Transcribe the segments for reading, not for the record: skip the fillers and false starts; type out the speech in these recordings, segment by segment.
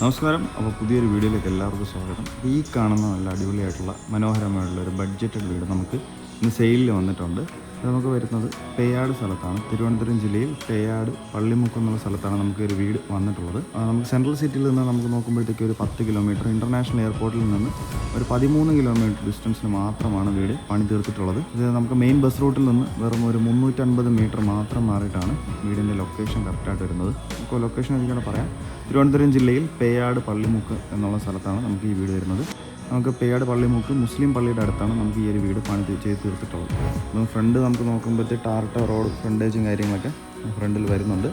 നമസ്കാരം. അപ്പോൾ പുതിയൊരു വീഡിയോയിലേക്ക് എല്ലാവർക്കും സ്വാഗതം. ഈ കാണുന്ന നല്ല അടിപൊളിയായിട്ടുള്ള മനോഹരമായിട്ടുള്ള ഒരു ബഡ്ജറ്റഡ് വീട് നമുക്ക് ഇന്ന് സെയിലിൽ വന്നിട്ടുണ്ട്. അത് നമുക്ക് വരുന്നത് പേയാട് സ്ഥലത്താണ്. തിരുവനന്തപുരം ജില്ലയിൽ പേയാട് പള്ളിമുക്ക് എന്നുള്ള സ്ഥലത്താണ് നമുക്ക് ഒരു വീട് വന്നിട്ടുള്ളത്. നമുക്ക് സെൻട്രൽ സിറ്റിയിൽ നിന്ന് നമുക്ക് നോക്കുമ്പോഴത്തേക്ക് ഒരു 10 കിലോമീറ്റർ, ഇൻ്റർനാഷണൽ എയർപോർട്ടിൽ നിന്ന് ഒരു 13 കിലോമീറ്റർ ഡിസ്റ്റൻസിന് മാത്രമാണ് വീട് പണി തീർത്തിട്ടുള്ളത്. ഇത് നമുക്ക് മെയിൻ ബസ് റൂട്ടിൽ നിന്ന് വെറും ഒരു 350 മീറ്റർ മാത്രം മാറിയിട്ടാണ് വീടിൻ്റെ ലൊക്കേഷൻ കറക്റ്റായിട്ട് വരുന്നത്. നമുക്ക് ലൊക്കേഷൻ എനിക്കവിടെ പറയാം. തിരുവനന്തപുരം ജില്ലയിൽ പേയാട് പള്ളിമുക്ക് എന്നുള്ള സ്ഥലത്താണ് നമുക്ക് ഈ വീട് വരുന്നത്. നമുക്ക് പേയാട് പള്ളിമുക്ക് മുസ്ലിം പള്ളിയുടെ അടുത്താണ് നമുക്ക് ഈ ഒരു വീട് പണി ചെയ്ത് തീർത്തിട്ടുള്ളത്. അപ്പം ഫ്രണ്ട് നമുക്ക് നോക്കുമ്പോഴത്തേക്ക് ടാർട്ട റോഡ് ഫ്രണ്ടേജും കാര്യങ്ങളൊക്കെ ഫ്രണ്ടിൽ വരുന്നുണ്ട്.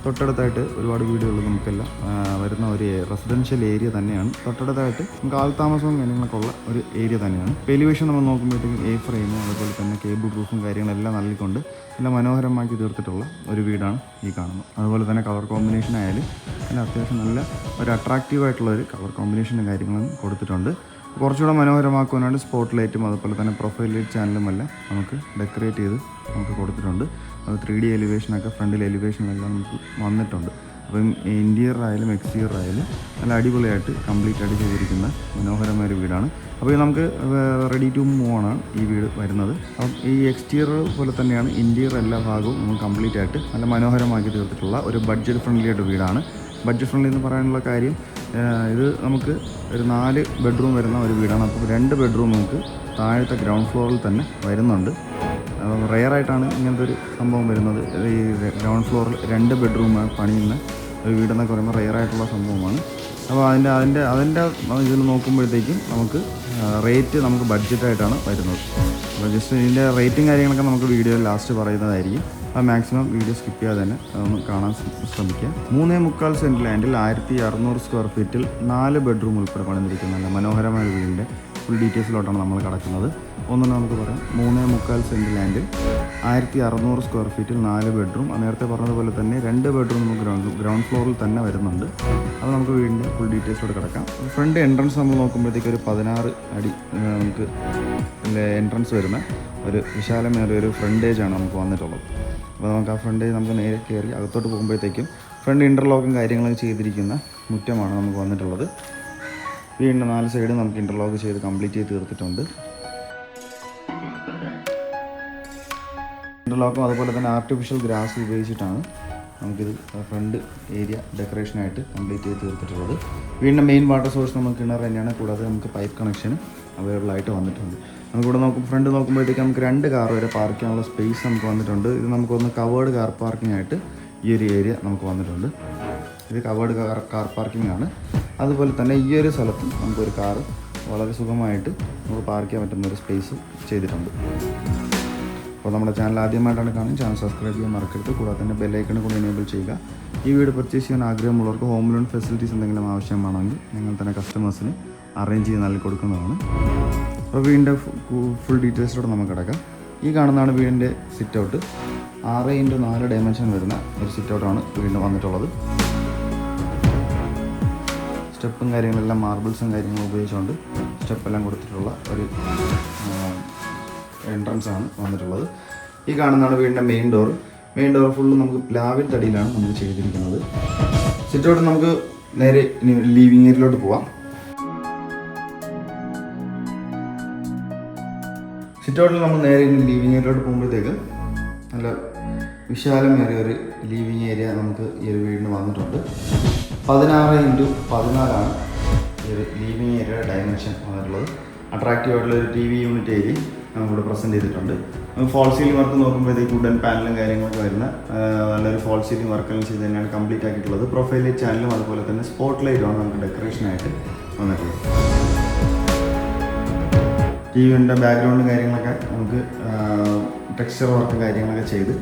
തൊട്ടടുത്തായിട്ട് ഒരുപാട് വീടുകൾ നമുക്കെല്ലാം വരുന്ന ഒരു റെസിഡൻഷ്യൽ ഏരിയ തന്നെയാണ്. തൊട്ടടുത്തായിട്ട് നമുക്ക് ആൾതാമസവും കാര്യങ്ങളൊക്കെ ഉള്ള ഒരു ഏരിയ തന്നെയാണ്. എലിവേഷൻ നമ്മൾ നോക്കുമ്പോഴത്തേക്കും എ ഫ്രെയിം, അതുപോലെ തന്നെ കേബിൾ പ്രൂഫും കാര്യങ്ങളെല്ലാം നൽകിക്കൊണ്ട് എല്ലാം മനോഹരമാക്കി തീർത്തിട്ടുള്ള ഒരു വീടാണ് ഈ കാണുന്നത്. അതുപോലെ തന്നെ കളർ കോമ്പിനേഷൻ ആയാലും എല്ലാം അത്യാവശ്യം നല്ല ഒരു അട്രാക്റ്റീവായിട്ടുള്ളൊരു കളർ കോമ്പിനേഷനും കാര്യങ്ങളും കൊടുത്തിട്ടുണ്ട്. കുറച്ചുകൂടെ മനോഹരമാക്കുവാനായിട്ട് സ്പോട്ട് ലൈറ്റും അതുപോലെ തന്നെ പ്രൊഫൈൽ ലൈറ്റ് ചാനലും എല്ലാം നമുക്ക് ഡെക്കറേറ്റ് ചെയ്ത് നമുക്ക് കൊടുത്തിട്ടുണ്ട്. അത് 3D എലിവേഷനൊക്കെ ഫ്രണ്ടിൽ എലിവേഷനെല്ലാം നമുക്ക് വന്നിട്ടുണ്ട്. അപ്പം ഇൻറ്റീരിയർ ആയാലും എക്സ്റ്റീരിയർ ആയാലും നല്ല അടിപൊളിയായിട്ട് കംപ്ലീറ്റ് ആയിട്ട് ചെയ്തിരിക്കുന്ന മനോഹരമായ ഒരു വീടാണ്. അപ്പോൾ നമുക്ക് റെഡി ടു മൂവ് ആണ് ഈ വീട് വരുന്നത്. അപ്പം ഈ എക്സ്റ്റീരിയർ പോലെ തന്നെയാണ് ഇൻറ്റീരിയർ എല്ലാ ഭാഗവും നമുക്ക് കംപ്ലീറ്റ് ആയിട്ട് നല്ല മനോഹരമാക്കി തീർത്തിട്ടുള്ള ഒരു ബഡ്ജറ്റ് ഫ്രണ്ട്ലി ആയിട്ട് വീടാണ്. ബഡ്ജറ്റ് ഫ്രണ്ട്ലി എന്ന് പറയാനുള്ള കാര്യം, ഇത് നമുക്ക് ഒരു 4 ബെഡ്റൂം വരുന്ന ഒരു വീടാണ്. അപ്പോൾ 2 ബെഡ്റൂം നമുക്ക് താഴത്തെ ഗ്രൗണ്ട് ഫ്ലോറിൽ തന്നെ വരുന്നുണ്ട്. റെയറായിട്ടാണ് ഇങ്ങനത്തെ ഒരു സംഭവം വരുന്നത്. ഈ ഗ്രൗണ്ട് ഫ്ലോറിൽ 2 ബെഡ്റൂം പണിയുന്ന ഒരു വീടെന്നൊക്കെ പറയുമ്പോൾ റെയറായിട്ടുള്ള സംഭവമാണ്. അപ്പോൾ അതിൻ്റെ ഇതിൽ നോക്കുമ്പോഴത്തേക്കും നമുക്ക് റേറ്റ് നമുക്ക് ബഡ്ജറ്റായിട്ടാണ് വരുന്നത്. അപ്പോൾ ജസ്റ്റ് ഇതിൻ്റെ റേറ്റും കാര്യങ്ങളൊക്കെ നമുക്ക് വീഡിയോയിൽ ലാസ്റ്റ് പറയുന്നതായിരിക്കും. അത് മാക്സിമം വീഡിയോ സ്കിപ്പ് ചെയ്യാതെ തന്നെ അതൊന്ന് കാണാൻ ശ്രമിക്കുക. 3.25 സെൻറ്റ് ലാൻഡിൽ 1600 സ്ക്വയർ ഫീറ്റിൽ 4 ബെഡ്റൂം ഉൾപ്പെടെ പണിതിരിക്കുന്ന മനോഹരമായ വീടിൻ്റെ ഫുൾ ഡീറ്റെയിൽസിലോട്ടാണ് നമ്മൾ കിടക്കുന്നത്. ഒന്നുകൂടെ നമുക്ക് പറയാം. 3.25 സെൻറ്റ് ലാൻഡിൽ 1600 സ്ക്വയർ ഫീറ്റിൽ 4 ബെഡ്റൂം. നേരത്തെ പറഞ്ഞതുപോലെ തന്നെ 2 ബെഡ്റൂം നമുക്ക് ഗ്രൗണ്ട് ഫ്ലോറിൽ തന്നെ വരുന്നുണ്ട്. അത് നമുക്ക് വീടിൻ്റെ ഫുൾ ഡീറ്റെയിൽസോട് കിടക്കാം. ഫ്രണ്ട് എൻട്രൻസ് നമ്മൾ നോക്കുമ്പോഴത്തേക്ക് ഒരു 16 അടി നമുക്ക് എൻട്രൻസ് വരുന്ന ഒരു വിശാലമേറിയ ഒരു ഫ്രണ്ടേജാണ് നമുക്ക് വന്നിട്ടുള്ളത്. അപ്പോൾ നമുക്ക് ആ ഫ്രണ്ടേജ് നമുക്ക് നേരെ കയറി അകത്തോട്ട് പോകുമ്പോഴത്തേക്കും ഫ്രണ്ട് ഇൻ്റർലോക്കും കാര്യങ്ങളൊക്കെ ചെയ്തിരിക്കുന്ന മുറ്റമാണ് നമുക്ക് വന്നിട്ടുള്ളത്. വീടിൻ്റെ 4 സൈഡ് നമുക്ക് ഇൻ്റർലോക്ക് ചെയ്ത് കംപ്ലീറ്റ് ചെയ്ത് തീർത്തിട്ടുണ്ട്. ഇൻ്റർലോക്കും അതുപോലെ തന്നെ ആർട്ടിഫിഷ്യൽ ഗ്രാസ് ഉപയോഗിച്ചിട്ടാണ് നമുക്കിത് ഫ്രണ്ട് ഏരിയ ഡെക്കറേഷനായിട്ട് കംപ്ലീറ്റ് ചെയ്ത് തീർത്തിട്ടുള്ളത്. വീടിൻ്റെ മെയിൻ വാട്ടർ സോഴ്സ് നമുക്ക് കിണർ തന്നെയാണ്. കൂടാതെ നമുക്ക് പൈപ്പ് കണക്ഷനും അവൈലബിൾ ആയിട്ട് വന്നിട്ടുണ്ട്. നമുക്കിവിടെ ഫ്രണ്ട് നോക്കുമ്പോഴത്തേക്ക് നമുക്ക് 2 കാർ വരെ പാർക്ക് ചെയ്യാനുള്ള സ്പേസ് നമുക്ക് വന്നിട്ടുണ്ട്. ഇത് നമുക്കൊന്ന് കവേർഡ് കാർ പാർക്കിംഗ് ആയിട്ട് ഈ ഒരു ഏരിയ നമുക്ക് വന്നിട്ടുണ്ട്. ഇത് കവേർഡ് കാർ പാർക്കിംഗ് ആണ്. അതുപോലെ തന്നെ ഈ ഒരു സ്ഥലത്ത് നമുക്കൊരു കാറ് വളരെ സുഖമായിട്ട് നമുക്ക് പാർക്ക് ചെയ്യാൻ പറ്റുന്ന ഒരു സ്പേസ് ചെയ്തിട്ടുണ്ട്. അപ്പോൾ നമ്മുടെ ചാനൽ ആദ്യമായിട്ടാണ് കാണുന്നത്, ചാനൽ സബ്സ്ക്രൈബ് ചെയ്യാൻ മറക്കരുത്. കൂടാതെ തന്നെ ബെല്ലൈക്കൺ കൂടി എനേബിൾ ചെയ്യുക. ഈ വീട് പർച്ചേസ് ചെയ്യാൻ ആഗ്രഹമുള്ളവർക്ക് ഹോം ലോൺ ഫെസിലിറ്റീസ് എന്തെങ്കിലും ആവശ്യമാണെങ്കിൽ ഞങ്ങൾ തന്നെ കസ്റ്റമേഴ്സിന് അറേഞ്ച് ചെയ്ത് നൽകി കൊടുക്കുന്നതാണ്. അപ്പോൾ വീടിൻ്റെ ഫുൾ ഡീറ്റെയിൽസിലൂടെ നമുക്ക് കിടക്കാം. ഈ കാണുന്നതാണ് വീടിൻ്റെ സിറ്റ് ഔട്ട്. 6x4 ഡയമെൻഷൻ വരുന്ന ഒരു സിറ്റ് ഔട്ടാണ് വീടിന് വന്നിട്ടുള്ളത്. സ്റ്റെപ്പും കാര്യങ്ങളെല്ലാം മാർബിൾസും കാര്യങ്ങളും ഉപയോഗിച്ചുകൊണ്ട് സ്റ്റെപ്പെല്ലാം കൊടുത്തിട്ടുള്ള ഒരു എൻട്രൻസ് ആണ് വന്നിട്ടുള്ളത്. ഈ കാണുന്നതാണ് വീടിൻ്റെ മെയിൻ ഡോർ ഫുള്ള് നമുക്ക് പ്ലാവിൻ തടിയിലാണ് നമുക്ക് ചെയ്തിരിക്കുന്നത്. സിറ്റ് ഔട്ട് നമുക്ക് നേരെ ലിവിങ് ഏരിയയിലോട്ട് പോവാം. സിറ്റ് ഔട്ടിൽ നമ്മൾ നേരെ ലിവിങ് ഏരിയയിലോട്ട് പോകുമ്പോഴത്തേക്ക് നല്ല വിശാലമേറിയ ഒരു ലിവിങ് ഏരിയ നമുക്ക് ഈ ഒരു വീടിന് വന്നിട്ടുണ്ട്. 16x14 ഈ ഒരു ലിവിങ് ഏരിയയുടെ ഡയമെൻഷൻ വന്നിട്ടുള്ളത്. അട്രാക്റ്റീവ് ആയിട്ടുള്ള ഒരു TV യൂണിറ്റ് ഏരിയ നമ്മളിവിടെ പ്രസൻറ്റ് ചെയ്തിട്ടുണ്ട്. ഫോൾ സീലിംഗ് വർക്ക് നോക്കുമ്പോഴത്തേക്ക് വുഡൻ പാനലും കാര്യങ്ങളൊക്കെ വരുന്ന നല്ലൊരു ഫോൾ സീലിംഗ് വർക്കെല്ലാം ചെയ്ത് തന്നെയാണ് കംപ്ലീറ്റ് ആക്കിയിട്ടുള്ളത്. പ്രൊഫൈൽ ലൈറ്റ് ചാനലും അതുപോലെ തന്നെ സ്പോട്ട് ലൈറ്റുമാണ് നമുക്ക് ഡെക്കറേഷനായിട്ട് വന്നിട്ടുള്ളത്. TVയുടെ ബാക്ക്ഗ്രൗണ്ടും കാര്യങ്ങളൊക്കെ നമുക്ക് ടെക്സ്ചർ വർക്കും കാര്യങ്ങളൊക്കെ ചെയ്ത്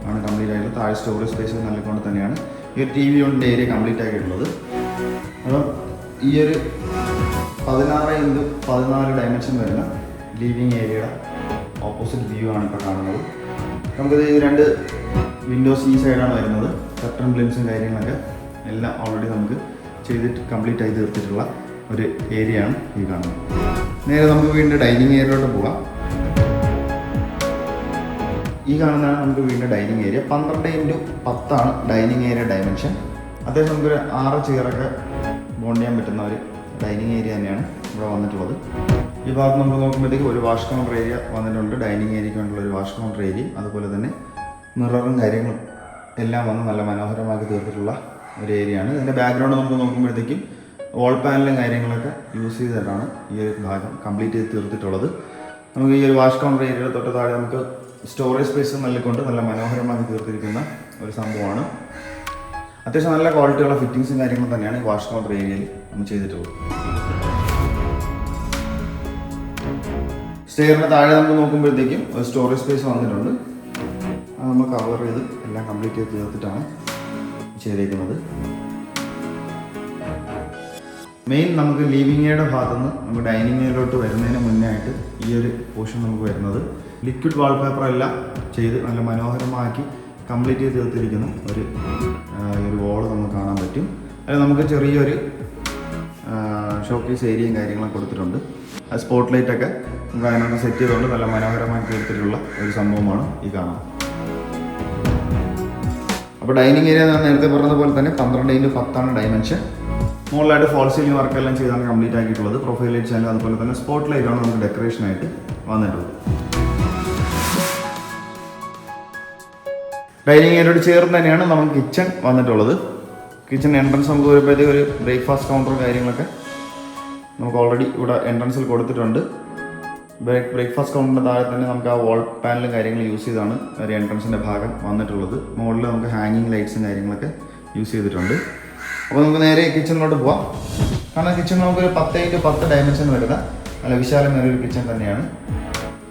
ആണ് കംപ്ലീറ്റ് ആയിട്ടുള്ളത്. താഴെ സ്റ്റോറേജ് സ്പേസ് നൽകിക്കൊണ്ട് തന്നെയാണ് ഈ ഒരു TV യൂണിറ്റിൻ്റെ ഏരിയ കംപ്ലീറ്റ് ആക്കിയിട്ടുള്ളത്. അപ്പം ഈ ഒരു 16x14 ഡയമെൻഷൻ വരുന്ന ലിവിങ് ഏരിയയുടെ ഓപ്പോസിറ്റ് വ്യൂ ആണ് ഇപ്പോൾ കാണുന്നത്. നമുക്കിത് 2 വിൻഡോസ് ഈ സൈഡാണ് വരുന്നത്. കർട്ടൻ ബ്ലിൻസും കാര്യങ്ങളൊക്കെ എല്ലാം ഓൾറെഡി നമുക്ക് ചെയ്തിട്ട് കംപ്ലീറ്റ് ആയി തീർത്തിട്ടുള്ള ഒരു ഏരിയ ആണ് ഈ കാണുന്നത്. നേരെ നമുക്ക് വീണ്ടും ഡൈനിങ് ഏരിയയിലോട്ട് പോകാം. ഈ കാണുന്നതാണ് നമുക്ക് വീണ്ടും dining area. 12x10 dining area dimension. അത്യാവശ്യം നമുക്കൊരു 6 ചെയറൊക്കെ ബോണ്ട് ചെയ്യാൻ പറ്റുന്ന ഒരു ഡൈനിങ് ഏരിയ തന്നെയാണ് ഇവിടെ വന്നിട്ടുള്ളത്. ഈ ഭാഗത്ത് നമുക്ക് നോക്കുമ്പോഴത്തേക്ക് ഒരു വാഷ് കൗണ്ടർ ഏരിയ വന്നിട്ടുണ്ട്. ഡൈനിങ് ഏരിയയ്ക്ക് വേണ്ടിയുള്ള ഒരു വാഷ് കൗണ്ടർ ഏരിയ, അതുപോലെ തന്നെ മിററും കാര്യങ്ങളും എല്ലാം വന്ന് നല്ല മനോഹരമാക്കി തീർത്തിട്ടുള്ള ഒരു ഏരിയയാണ്. ഇതിൻ്റെ ബാക്ക്ഗ്രൗണ്ട് നമുക്ക് നോക്കുമ്പോഴത്തേക്കും വാൾ പാനലും കാര്യങ്ങളൊക്കെ യൂസ് ചെയ്തിട്ടാണ് ഈ ഒരു ഭാഗം കംപ്ലീറ്റ് ചെയ്ത് തീർത്തിട്ടുള്ളത്. നമുക്ക് ഈ ഒരു വാഷ് കൗണ്ടർ ഏരിയയുടെ തൊട്ട് താഴെ നമുക്ക് സ്റ്റോറേജ് സ്പേസ് നൽകിക്കൊണ്ട് നല്ല മനോഹരമാക്കി തീർത്തിരിക്കുന്ന ഒരു സംഭവമാണ്. അത്യാവശ്യം നല്ല ക്വാളിറ്റിയുള്ള ഫിറ്റിങ്സും കാര്യങ്ങളും തന്നെയാണ് ഈ വാഷ് കൗണ്ടർ ഏരിയയിൽ നമ്മൾ ചെയ്തിട്ടുള്ളത്. സ്റ്റെയറിന് താഴെ നമുക്ക് നോക്കുമ്പോഴത്തേക്കും ഒരു സ്റ്റോറേജ് സ്പേസ് വന്നിട്ടുണ്ട്. അത് നമ്മൾ കവർ ചെയ്ത് എല്ലാം കംപ്ലീറ്റ് ചെയ്ത് തീർത്തിട്ടാണ് ചെയ്തേക്കുന്നത്. മെയിൻ നമുക്ക് ലിവിംഗ് ഏരിയയുടെ ഭാഗത്തുനിന്ന് നമുക്ക് ഡൈനിങ് ഏരിയയിലോട്ട് വരുന്നതിന് മുന്നേ ആയിട്ട് ഈ ഒരു പോർഷൻ നമുക്ക് വരുന്നത് ലിക്വിഡ് വാൾപേപ്പർ എല്ലാം ചെയ്ത് നല്ല മനോഹരമാക്കി കംപ്ലീറ്റ് ചെയ്ത് തീർത്തിരിക്കുന്ന ഒരു വാള് നമുക്ക് കാണാൻ പറ്റും. അതിൽ നമുക്ക് ചെറിയൊരു ഷോക്കേസ് ഏരിയയും കാര്യങ്ങളൊക്കെ കൊടുത്തിട്ടുണ്ട്. ആ സ്പോട്ട് ലൈറ്റൊക്കെ നമുക്ക് അതിനകത്ത് സെറ്റ് ചെയ്തുകൊണ്ട് നല്ല മനോഹരമായി തീർത്തിട്ടുള്ള ഒരു സംഭവമാണ് ഈ കാണാം. അപ്പോൾ ഡൈനിങ് ഏരിയ ഞാൻ നേരത്തെ പറഞ്ഞതുപോലെ തന്നെ 12x10 ഡയമെൻഷൻ. മുകളിലായിട്ട് ഫോൾ സീലിംഗ് വർക്കെല്ലാം ചെയ്താണ് കംപ്ലീറ്റ് ആക്കിയിട്ടുള്ളത്. പ്രൊഫൈൽ ലൈറ്റ് ചാനൽ അതുപോലെ തന്നെ സ്പോട്ട് ലൈറ്റാണ് നമുക്ക് ഡെക്കറേഷനായിട്ട് വന്നിട്ടുള്ളത്. ഡൈനിങ് ഏരിയയോട് ചേർന്ന് തന്നെയാണ് നമുക്ക് കിച്ചൺ വന്നിട്ടുള്ളത്. കിച്ചൺ എൻട്രൻസ് നമുക്ക് വരുമ്പോഴത്തേക്ക് ഒരു ബ്രേക്ക്ഫാസ്റ്റ് കൗണ്ടറും കാര്യങ്ങളൊക്കെ നമുക്ക് ഓൾറെഡി ഇവിടെ എൻട്രൻസിൽ കൊടുത്തിട്ടുണ്ട്. ബ്രേക്ക്ഫാസ്റ്റ് കൗണ്ടറിൻ്റെ താഴെ തന്നെ നമുക്ക് ആ വാൾ പാനലും കാര്യങ്ങളും യൂസ് ചെയ്താണ് ഒരു എൻട്രൻസിൻ്റെ ഭാഗം വന്നിട്ടുള്ളത്. മുകളിൽ നമുക്ക് ഹാങ്ങിങ് ലൈറ്റ്സും കാര്യങ്ങളൊക്കെ യൂസ് ചെയ്തിട്ടുണ്ട്. അപ്പോൾ നമുക്ക് നേരെ കിച്ചണിലോട്ട് പോവാം. കാരണം കിച്ചൺ നമുക്കൊരു 10x10 ഡയമെൻഷൻ വരുന്ന നല്ല വിശാലമേറിയ ഒരു കിച്ചൺ തന്നെയാണ്.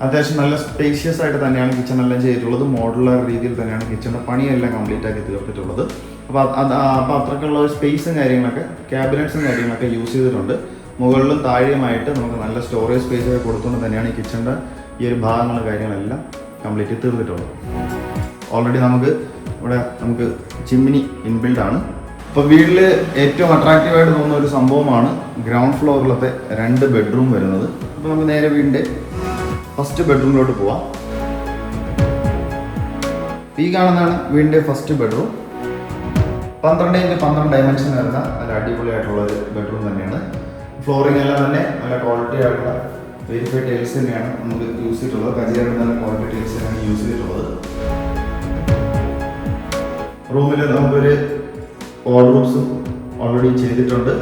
അത്യാവശ്യം നല്ല സ്പേഷ്യസ് ആയിട്ട് തന്നെയാണ് കിച്ചൺ എല്ലാം ചെയ്തിട്ടുള്ളത്. മോഡുലർ രീതിയിൽ തന്നെയാണ് കിച്ചണിൻ്റെ പണിയെല്ലാം കംപ്ലീറ്റ് ആക്കി തീർത്തിട്ടുള്ളത്. അപ്പോൾ അത്രയ്ക്കുള്ള ഒരു സ്പേസും കാര്യങ്ങളൊക്കെ ക്യാബിനറ്റ്സും കാര്യങ്ങളൊക്കെ യൂസ് ചെയ്തിട്ടുണ്ട്. മുകളിലും താഴെയുമായിട്ട് നമുക്ക് നല്ല സ്റ്റോറേജ് സ്പേസ് ഒക്കെ കൊടുത്തുകൊണ്ട് തന്നെയാണ് ഈ കിച്ചണിൻ്റെ ഈ ഒരു ഭാഗങ്ങളും കാര്യങ്ങളെല്ലാം കംപ്ലീറ്റ് തീർത്തിട്ടുള്ളത്. ഓൾറെഡി നമുക്ക് ചിമ്മിനി ഇൻബിൽഡ് ആണ്. അപ്പോൾ വീട്ടിൽ ഏറ്റവും അട്രാക്റ്റീവായിട്ട് തോന്നുന്ന ഒരു സംഭവമാണ് ഗ്രൗണ്ട് ഫ്ലോറിലത്തെ 2 ബെഡ്റൂം വരുന്നത്. അപ്പോൾ നമുക്ക് നേരെ വീടിൻ്റെ ഫസ്റ്റ് ബെഡ്റൂമിലോട്ട് പോവാം. ഈ കാണുന്നതാണ് വീടിൻ്റെ ഫസ്റ്റ് ബെഡ്റൂം. 12x12 ഡയമെൻഷൻ വരുന്ന നല്ല അടിപൊളിയായിട്ടുള്ള ഒരു ബെഡ്റൂം തന്നെയാണ്. ഫ്ലോറിംഗ് എല്ലാം തന്നെ നല്ല ക്വാളിറ്റി ആയിട്ടുള്ള വെരിഫൈഡ് ടൈൽസ് തന്നെയാണ് നമുക്ക് യൂസ് ചെയ്തിട്ടുള്ളത്. കജിയായിട്ട് നല്ല ക്വാളിറ്റി ടൈൽസ് തന്നെയാണ് യൂസ് ചെയ്തിട്ടുള്ളത്. റൂമിൽ നമുക്കൊരു വാർഡ്രോബ്സും ഓൾറെഡി ചെയ്തിട്ടുണ്ട്.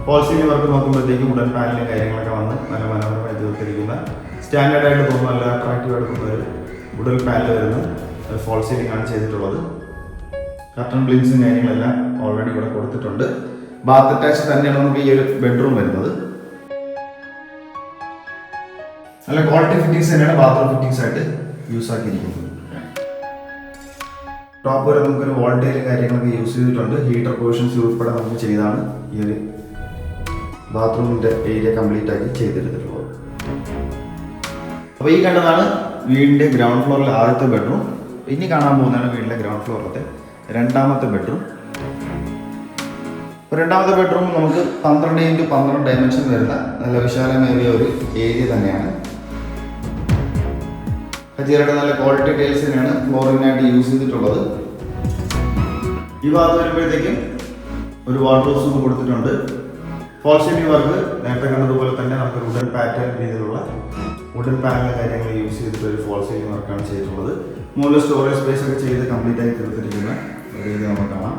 ഫോൾ സീലിംഗ് വർക്ക് നോക്കുമ്പോഴത്തേക്കും വുഡൻ പാനലും കാര്യങ്ങളൊക്കെ വന്ന് നല്ല മനോഹരമായി തീർത്തിരിക്കുന്ന സ്റ്റാൻഡേർഡായിട്ട് തോന്നുന്ന നല്ല അട്രാക്റ്റീവായിട്ട് തോന്നുന്ന ഒരു വുഡൻ പാനൽ വരുന്ന ഫോൾ സീലിംഗ് ആണ് ചെയ്തിട്ടുള്ളത്. കർട്ടൺ ബ്ലിങ്സും കാര്യങ്ങളെല്ലാം ഓൾറെഡി ഇവിടെ കൊടുത്തിട്ടുണ്ട്. ബാത്ത് അറ്റാച്ച് തന്നെയാണ് നമുക്ക് ഈ ഒരു ബെഡ്റൂം വരുന്നത്. നല്ല ക്വാളിറ്റി ഫിറ്റിംഗ്സ് തന്നെയാണ് ബാത്റൂം ഫിറ്റിംഗ്സ് ആയിട്ട് യൂസ് ആക്കിയിരിക്കുന്നത്. ടോപ്പ് വരെ നമുക്കൊരു വോൾട്ടേജ് കാര്യങ്ങളൊക്കെ യൂസ് ചെയ്തിട്ടുണ്ട്. ഹീറ്റർ പ്രൊവിഷൻസ് ഉൾപ്പെടെ നമുക്ക് ചെയ്താണ് ഈ ഒരു ബാത്റൂമിൻ്റെ ഏരിയ കംപ്ലീറ്റ് ആക്കി ചെയ്തെടുത്തിട്ടുള്ളത്. അപ്പോൾ ഈ കണ്ടതാണ് വീടിൻ്റെ ഗ്രൗണ്ട് ഫ്ലോറിലെ ആദ്യത്തെ ബെഡ്റൂം. ഇനി കാണാൻ പോകുന്നതാണ് വീടിൻ്റെ ഗ്രൗണ്ട് ഫ്ലോറിലത്തെ രണ്ടാമത്തെ ബെഡ്റൂം. രണ്ടാമത്തെ ബെഡ്റൂം നമുക്ക് 12x12 ഡയമെൻഷൻ വരുന്ന നല്ല വിശാലമേറിയ ഒരു ഏരിയ തന്നെയാണ്. കജീറയുടെ നല്ല ക്വാളിറ്റി ടൈൽസ് തന്നെയാണ് ഫ്ലോറിനായിട്ട് യൂസ് ചെയ്തിട്ടുള്ളത്. ഈ ഭാഗത്ത് വരുമ്പോഴത്തേക്കും ഒരു വാർഡ്രോബ്സും കൊടുത്തിട്ടുണ്ട്. ഫോൾ സീലിംഗ് വർക്ക് നേരത്തെ കണ്ടതുപോലെ തന്നെ നമുക്ക് വുഡൻ പാറ്റേൺ രീതിയിലുള്ള വുഡൻ പാനൽ കാര്യങ്ങൾ യൂസ് ചെയ്തിട്ട് ഒരു ഫോൾ സീലിംഗ് വർക്കാണ് ചെയ്തിട്ടുള്ളത്. മുകളിൽ സ്റ്റോറേജ് സ്പേസ് ഒക്കെ ചെയ്ത് കംപ്ലീറ്റ് ആയി തീർത്തിരിക്കുന്ന ഒരു രീതി നമുക്ക് കാണാം.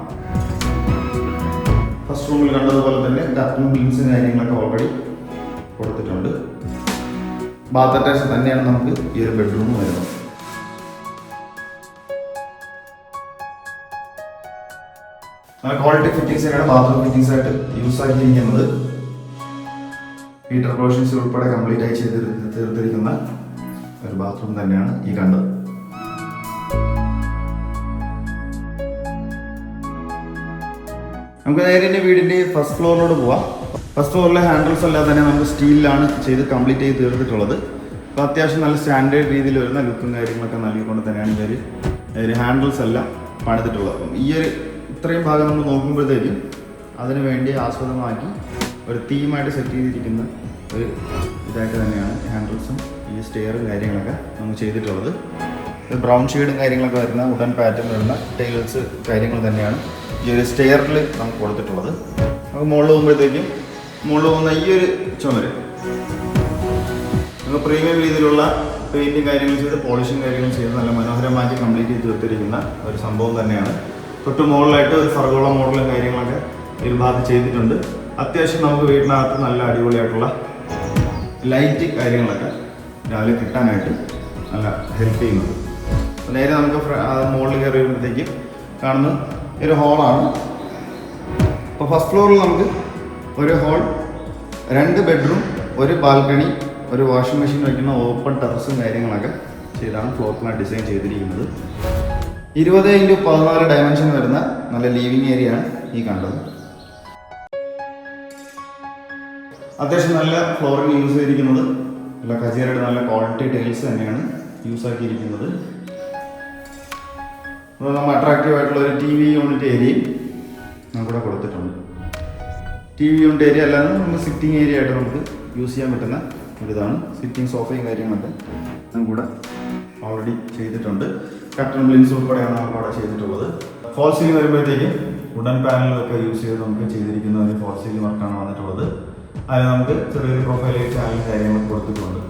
ഫസ്റ്റ് റൂമിൽ കണ്ടതുപോലെ തന്നെ കർട്ടൺ ബ്ലിങ്സും കാര്യങ്ങളൊക്കെ ഓൾറെഡി കൊടുത്തിട്ടുണ്ട്. ബാത്ത് അറ്റാച്ച് തന്നെയാണ് നമുക്ക് ഈ ഒരു ബെഡ്റൂം വരുന്നത്. ക്വാളിറ്റി ഫിറ്റിംഗ്സ് തന്നെയാണ് ബാത്റൂം ഫിറ്റിംഗ്സ് ആയിട്ട് യൂസ് ആക്കിയിരിക്കുന്നത്. ഹീറ്റർ പ്രൊവിഷൻസ് ഉൾപ്പെടെ കംപ്ലീറ്റ് ആയി ചെയ്ത് തീർത്തിരിക്കുന്ന ഒരു ബാത്റൂം തന്നെയാണ് ഈ കണ്ടത്. നമുക്ക് നേരെ വീടിൻ്റെ ഫസ്റ്റ് ഫ്ലോറിലോട്ട് പോവാം. ഫസ്റ്റ് ഫ്ലോറിലെ ഹാൻഡിൽസ് എല്ലാം തന്നെ നമുക്ക് സ്റ്റീലിലാണ് ചെയ്ത് കംപ്ലീറ്റ് ചെയ്ത് തീർത്തിട്ടുള്ളത്. അപ്പോൾ അത്യാവശ്യം നല്ല സ്റ്റാൻഡേർഡ് രീതിയിൽ വരുന്ന ലുക്കും കാര്യങ്ങളൊക്കെ നൽകിക്കൊണ്ട് തന്നെയാണ് ഈ ഒരു ഹാൻഡിൽസ് എല്ലാം പണിതിട്ടുള്ളത്. അപ്പം ഈ ഒരു ഇത്രയും ഭാഗം നമ്മൾ നോക്കുമ്പോഴത്തേക്കും അതിനു വേണ്ടി ആസ്പദമാക്കി ഒരു തീമായിട്ട് സെറ്റ് ചെയ്തിരിക്കുന്ന ഒരു ഇതായിട്ട് തന്നെയാണ് ഹാൻഡിൽസും ഈ സ്റ്റെയറും കാര്യങ്ങളൊക്കെ നമുക്ക് ചെയ്തിട്ടുള്ളത്. ബ്രൗൺ ഷെയ്ഡും കാര്യങ്ങളൊക്കെ വരുന്ന വുഡൻ പാറ്റേൺ വരുന്ന ടൈൽസ് കാര്യങ്ങൾ തന്നെയാണ് ഈ ഒരു സ്റ്റെയറിൽ നമുക്ക് കൊടുത്തിട്ടുള്ളത്. നമുക്ക് മുകളിൽ പോകുമ്പോഴത്തേക്കും മുകളിൽ പോകുന്ന ഈ ഒരു ചുമര് നമുക്ക് പ്രീമിയം രീതിയിലുള്ള പെയിൻറ്റും കാര്യങ്ങൾ ചെയ്ത് പോളിഷും കാര്യങ്ങളും ചെയ്ത് നല്ല മനോഹരമാക്കി കംപ്ലീറ്റ് ചെയ്ത് തീർത്തിരിക്കുന്ന ഒരു സംഭവം തന്നെയാണ്. തൊട്ട് മുകളിലായിട്ട് ഒരു ഫർഗോള മോഡലും കാര്യങ്ങളൊക്കെ ഈ ഭാഗത്ത് ചെയ്തിട്ടുണ്ട്. അത്യാവശ്യം നമുക്ക് വീട്ടിനകത്ത് നല്ല അടിപൊളിയായിട്ടുള്ള ലൈറ്റ് കാര്യങ്ങളൊക്കെ രാവിലെ കിട്ടാനായിട്ട് നല്ല ഹെൽപ്പ് ചെയ്യുന്നത്. നേരെ നമുക്ക് മുകളിൽ കയറി വരുമ്പോഴത്തേക്ക് കാണുന്ന ഒരു ഹോളാണ്. അപ്പോൾ ഫസ്റ്റ് ഫ്ലോറിൽ നമുക്ക് ഒരു ഹോൾ, 2 ബെഡ്റൂം, ഒരു ബാൽക്കണി, ഒരു വാഷിംഗ് മെഷീൻ വയ്ക്കുന്ന ഓപ്പൺ ടെറസും കാര്യങ്ങളൊക്കെ ചെയ്താണ് ഫ്ലോർ പ്ലാൻ ഡിസൈൻ ചെയ്തിരിക്കുന്നത്. 20x14 ഡയമെൻഷൻ വരുന്ന നല്ല ലിവിങ് ഏരിയ ആണ് ഈ കണ്ടത്. അത്യാവശ്യം നല്ല ഫ്ലോറിങ് യൂസ് ചെയ്തിരിക്കുന്നത് നല്ല കജേരയുടെ നല്ല ക്വാളിറ്റി ടൈൽസ് തന്നെയാണ് യൂസ് ആക്കിയിരിക്കുന്നത്. അപ്പോൾ നമ്മൾ അട്രാക്റ്റീവ് ആയിട്ടുള്ള ഒരു TV യൂണിറ്റ് ഏരിയയും നമുക്കിവിടെ കൊടുത്തിട്ടുണ്ട്. TV യൂണിറ്റ് ഏരിയ അല്ലാതെ നമുക്ക് സിറ്റിംഗ് ഏരിയ ആയിട്ട് നമുക്ക് യൂസ് ചെയ്യാൻ പറ്റുന്ന ഒരിതാണ്. സിറ്റിംഗ് സോഫയും കാര്യങ്ങളൊക്കെ നമുക്കിവിടെ ഓൾറെഡി ചെയ്തിട്ടുണ്ട്. കർട്ടൻ ബ്ലിൻസ് ഉൾപ്പെടെയാണ് നമുക്കവിടെ ചെയ്തിട്ടുള്ളത്. ഫോൾ സീലിംഗ് വരുമ്പോഴത്തേക്കും വുഡൻ പാനലൊക്കെ യൂസ് ചെയ്ത് നമുക്ക് ചെയ്തിരിക്കുന്ന ഒരു ഫോൾ സീലിംഗ് വർക്കാണ് വന്നിട്ടുള്ളത്. അതിന് നമുക്ക് ചെറിയൊരു പ്രൊഫൈൽ ചാനലും കാര്യങ്ങളൊക്കെ കൊടുത്തിട്ടുണ്ട്.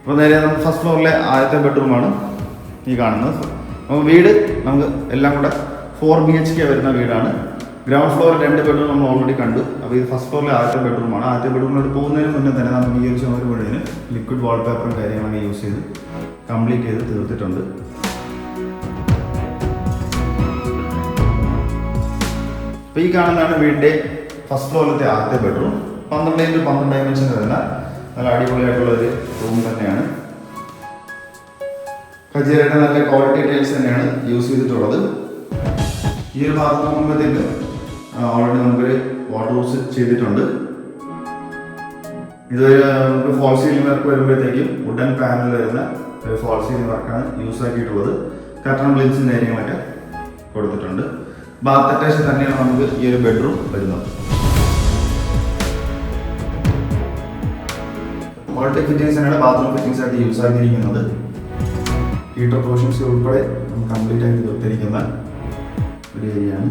അപ്പോൾ നേരെ നമുക്ക് ഫസ്റ്റ് ഫ്ലോറിലെ ആദ്യത്തെ ബെഡ്റൂമാണ് ഈ കാണുന്നത്. അപ്പോൾ വീട് നമുക്ക് എല്ലാം കൂടെ 4 BHK വരുന്ന വീടാണ്. ഗ്രൗണ്ട് ഫ്ലോർ 2 ബെഡ്റൂം നമ്മൾ ഓൾറെഡി കണ്ടു. അപ്പോൾ ഇത് ഫസ്റ്റ് ഫ്ലോറിലെ ആദ്യത്തെ ബെഡ്റൂമാണ്. ആദ്യത്തെ ബെഡ്റൂമിലോട്ട് പോകുന്നതിന് മുന്നേ തന്നെ നമുക്ക് ഈ ഒരു ചുമര് വീടിന് ലിക്വിഡ് വാൾപേപ്പറും കാര്യങ്ങളൊക്കെ യൂസ് ചെയ്ത് കംപ്ലീറ്റ് ചെയ്ത് തീർത്തിട്ടുണ്ട്. അപ്പോൾ ഈ കാണുന്നതാണ് വീടിൻ്റെ ഫസ്റ്റ് ഫ്ലോറിലത്തെ ആദ്യത്തെ ബെഡ്റൂം. 12x12 ഡയമെൻഷൻ വരുന്ന നല്ല അടിപൊളിയായിട്ടുള്ള ഒരു റൂം തന്നെയാണ്. കജേരയുടെ നല്ല ക്വാളിറ്റി ടൈൽസ് തന്നെയാണ് യൂസ് ചെയ്തിട്ടുള്ളത്. ഈ ഒരു ഭാഗത്ത് നോക്കുമ്പോഴത്തേക്ക് ഓൾറെഡി നമുക്കൊരു വാർഡ്രോബ്സ് ചെയ്തിട്ടുണ്ട്. ഇതൊരു നമുക്ക് ഫോൾ സീലിംഗ് വർക്ക് വരുമ്പോഴത്തേക്കും വുഡൻ പാനൽ വരുന്ന ഒരു ഫോൾ സീലിംഗ് വർക്കാണ് യൂസ് ആക്കിയിട്ടുള്ളത്. കർട്ടൻ ബ്ലിൻസും കാര്യങ്ങളൊക്കെ കൊടുത്തിട്ടുണ്ട്. ബാത്ത് അറ്റാച്ച് തന്നെയാണ് നമുക്ക് ഈ ഒരു ബെഡ്റൂം വരുന്നത്. ക്വാളിറ്റി ഫിറ്റിംഗ്സ് തന്നെയാണ് ബാത്റൂം ഫിറ്റിംഗ്സ് ആയിട്ട് യൂസ് ആക്കിയിരിക്കുന്നത്. ഹീറ്റർ പ്രൊവിഷൻസ് ഉൾപ്പെടെ കംപ്ലീറ്റ് ആയിട്ട് തീർത്തിരിക്കുന്ന ഒരു ഏരിയയാണ്.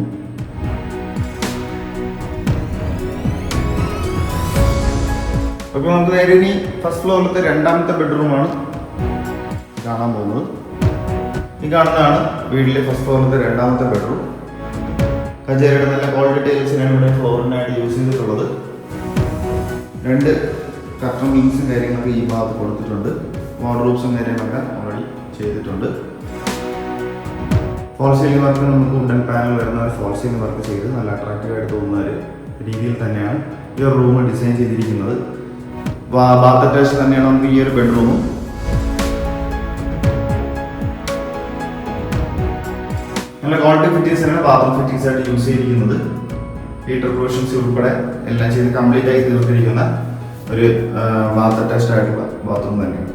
അപ്പോൾ നമുക്ക് നേരെ ഇനി ഫസ്റ്റ് ഫ്ലോറിലത്തെ 2ാമത്തെ ബെഡ്റൂമാണ് കാണാൻ പോകുന്നത്. ഈ കാണുന്നതാണ് വീട്ടിലെ ഫസ്റ്റ് ഫ്ലോറിലത്തെ 2ാമത്തെ ബെഡ്റൂം. കജേരയുടെ നല്ല ക്വാളിറ്റി ടൈൽസിനാണ് ഇവിടെ ഫ്ലോറിനായിട്ട് യൂസ് ചെയ്തിട്ടുള്ളത്. 2 കർട്ടൻ ബ്ലിൻസും കാര്യങ്ങളൊക്കെ ഈ ഭാഗത്ത് കൊടുത്തിട്ടുണ്ട്. വാർഡ്രോബ്സും കാര്യങ്ങളൊക്കെ ഓൾറെഡി ചെയ്തിട്ടുണ്ട്. ഫോൾ സീലിംഗ് വർക്ക് നമുക്ക് വുഡൻ പാനൽ വരുന്ന ഒരു ഫോൾ സീലിംഗ് വർക്ക് ചെയ്ത് നല്ല അട്രാക്റ്റീവ് ആയിട്ട് തോന്നുന്ന ഒരു രീതിയിൽ തന്നെയാണ് ഈ ഒരു റൂം ഡിസൈൻ ചെയ്തിരിക്കുന്നത്. ബാത്ത് അറ്റാച്ച് തന്നെയാണ് നമുക്ക് ഈ ഒരു ബെഡ്റൂമും. നല്ല ക്വാളിറ്റി ഫിറ്റിംഗ്സ് തന്നെയാണ് ബാത്റൂം ഫിറ്റിംഗ്സ് ആയിട്ട് യൂസ് ചെയ്തിരിക്കുന്നത്. ഹീറ്റർ പ്രൊവിഷൻസ് ഉൾപ്പെടെ എല്ലാം ചെയ്ത് കംപ്ലീറ്റ് ആയി തീർത്തിരിക്കുന്ന ഒരു ബാത്ത് അറ്റാച്ച്ഡ് ആയിട്ടുള്ള ബാത്റൂം തന്നെയാണ്.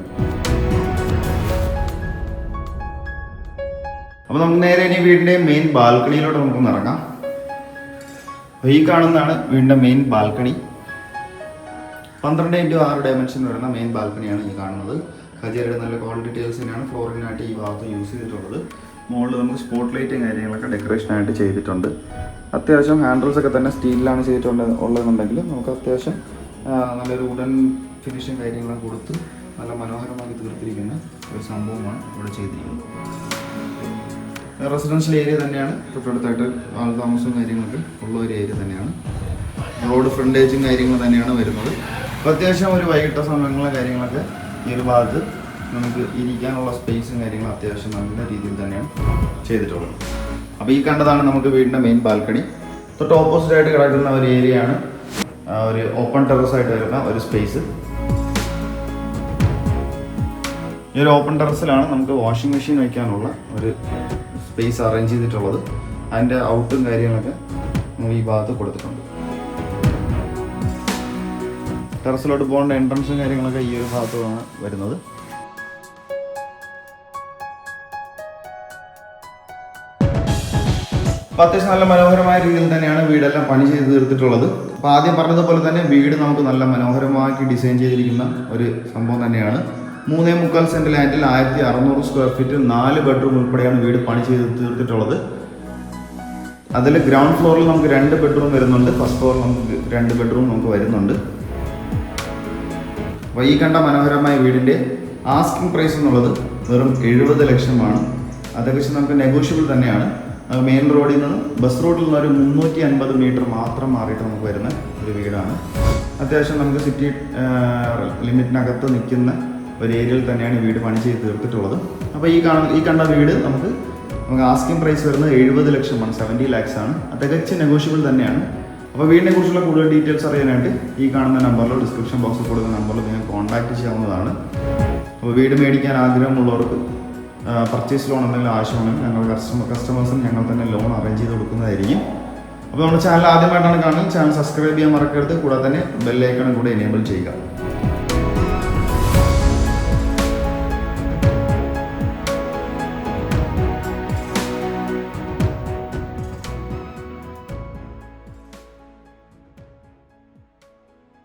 അപ്പോൾ നമുക്ക് നേരെ ഇനി വീടിൻ്റെ മെയിൻ ബാൽക്കണിയിലോട്ട് നമുക്കൊന്ന് ഇറങ്ങാം. അപ്പോൾ ഈ കാണുന്നതാണ് വീടിൻ്റെ മെയിൻ ബാൽക്കണി. 12x6 ഡയമെൻഷൻ വരുന്ന മെയിൻ ബാൽക്കണിയാണ് ഈ കാണുന്നത്. കജേരയുടെ നല്ല ക്വാളിറ്റി ടൈൽസ് തന്നെയാണ് ഫ്ലോറിനായിട്ട് ഈ ഭാഗത്ത് യൂസ് ചെയ്തിട്ടുള്ളത്. മുകളിൽ നമുക്ക് സ്പോട്ട് ലൈറ്റും കാര്യങ്ങളൊക്കെ ഡെക്കറേഷനായിട്ട് ചെയ്തിട്ടുണ്ട്. അത്യാവശ്യം ഹാൻഡിൽസ് ഒക്കെ തന്നെ സ്റ്റീലിലാണ് ഉള്ളതെന്നുണ്ടെങ്കിൽ നമുക്ക് അത്യാവശ്യം നല്ലൊരു വുഡൻ ഫിനിഷും കാര്യങ്ങളൊക്കെ കൊടുത്ത് നല്ല മനോഹരമാക്കി തീർത്തിരിക്കുന്ന ഒരു സംഭവമാണ് ഇവിടെ ചെയ്തിരിക്കുന്നത്. റെസിഡൻഷ്യൽ ഏരിയ തന്നെയാണ്. തൊട്ടടുത്തായിട്ട് ആൾ താമസവും കാര്യങ്ങളൊക്കെ ഉള്ള ഒരു ഏരിയ തന്നെയാണ്. റോഡ് ഫ്രണ്ടേജും കാര്യങ്ങൾ തന്നെയാണ് വരുന്നത്. അപ്പോൾ അത്യാവശ്യം ഒരു വൈകിട്ട സമയങ്ങളും കാര്യങ്ങളൊക്കെ ഈ ഒരു ഭാഗത്ത് നമുക്ക് ഇരിക്കാനുള്ള സ്പേസും കാര്യങ്ങളും അത്യാവശ്യം നല്ല രീതിയിൽ തന്നെയാണ് ചെയ്തിട്ടുള്ളത്. അപ്പോൾ ഈ കണ്ടതാണ് നമുക്ക് വീടിൻ്റെ മെയിൻ ബാൽക്കണി. തൊട്ട് ഓപ്പോസിറ്റായിട്ട് കിടക്കുന്ന ഒരു ഏരിയയാണ് ഒരു ഓപ്പൺ ടെറസായിട്ട് വരുന്ന ഒരു സ്പേസ്. ഈ ഒരു ഓപ്പൺ ടെറസിലാണ് നമുക്ക് വാഷിംഗ് മെഷീൻ വയ്ക്കാനുള്ള ഒരു സ്പേസ് അറേഞ്ച് ചെയ്തിട്ടുള്ളത്. അതിൻ്റെ ഔട്ടും കാര്യങ്ങളൊക്കെ ഈ ഭാഗത്ത് കൊടുത്തിട്ടുണ്ട്. ടെറസിലോട്ട് പോകേണ്ട എൻട്രൻസും കാര്യങ്ങളൊക്കെ ഈ ഒരു ഭാഗത്താണ് വരുന്നത്. അപ്പോൾ അത്യാവശ്യം നല്ല മനോഹരമായ രീതിയിൽ തന്നെയാണ് വീടെല്ലാം പണി ചെയ്ത് തീർത്തിട്ടുള്ളത്. അപ്പോൾ ആദ്യം പറഞ്ഞതുപോലെ തന്നെ വീട് നമുക്ക് നല്ല മനോഹരമാക്കി ഡിസൈൻ ചെയ്തിരിക്കുന്ന ഒരു സംഭവം തന്നെയാണ്. 3.25 സെന്റ് ലാൻഡിൽ 1600 സ്ക്വയർ ഫീറ്റ് 4 ബെഡ്റൂം ഉൾപ്പെടെയാണ് വീട് പണി ചെയ്ത് തീർത്തിട്ടുള്ളത്. അതിൽ ഗ്രൗണ്ട് ഫ്ലോറിൽ നമുക്ക് 2 ബെഡ്റൂം വരുന്നുണ്ട്, ഫസ്റ്റ് ഫ്ലോറിൽ നമുക്ക് 2 ബെഡ്റൂം നമുക്ക് വരുന്നുണ്ട്. അപ്പോൾ ഈ കണ്ട മനോഹരമായ വീടിൻ്റെ ആസ്കിംഗ് പ്രൈസ് എന്നുള്ളത് വെറും 70 ലക്ഷമാണ്. അതൊക്കെ നമുക്ക് നെഗോഷ്യബിൾ തന്നെയാണ്. മെയിൻ റോഡിൽ നിന്ന് ബസ് റൂട്ടിൽ നിന്ന് ഒരു 350 മീറ്റർ മാത്രം മാറിയിട്ട് നമുക്ക് വരുന്ന ഒരു വീടാണ്. അത്യാവശ്യം നമുക്ക് സിറ്റി ലിമിറ്റിനകത്ത് നിൽക്കുന്ന ഒരു ഏരിയയിൽ തന്നെയാണ് ഈ വീട് പണി ചെയ്ത് തീർത്തിട്ടുള്ളത്. അപ്പോൾ ഈ കണ്ട വീട് നമുക്ക് ആസ്കിംഗ് പ്രൈസ് വരുന്നത് 70 ലക്ഷമാണ്, 70 lakhs ആണ്. തികച്ച് നെഗോഷ്യബിൾ തന്നെയാണ്. അപ്പോൾ വീടിനെ കുറിച്ചുള്ള കൂടുതൽ ഡീറ്റെയിൽസ് അറിയാനായിട്ട് ഈ കാണുന്ന നമ്പറിലോ ഡിസ്ക്രിപ്ഷൻ ബോക്സിൽ കൊടുക്കുന്ന നമ്പറിൽ നിങ്ങൾ കോൺടാക്ട് ചെയ്യാവുന്നതാണ്. അപ്പോൾ വീട് മേടിക്കാൻ ആഗ്രഹമുള്ളവർക്ക് പർച്ചേസ് ലോൺ എന്തെങ്കിലും ആവശ്യമാണെങ്കിൽ ഞങ്ങൾ കസ്റ്റമേഴ്സിന് ഞങ്ങൾ തന്നെ ലോൺ അറേഞ്ച് ചെയ്ത് കൊടുക്കുന്നതായിരിക്കും. അപ്പോൾ നമ്മുടെ ചാനൽ ആദ്യമായിട്ടാണ് കാണുന്നത്, ചാനൽ സബ്സ്ക്രൈബ് ചെയ്യാൻ മറക്കരുത്. കൂടാതെ തന്നെ ബെല്ലൈക്കണും കൂടെ എനേബിൾ ചെയ്യുക.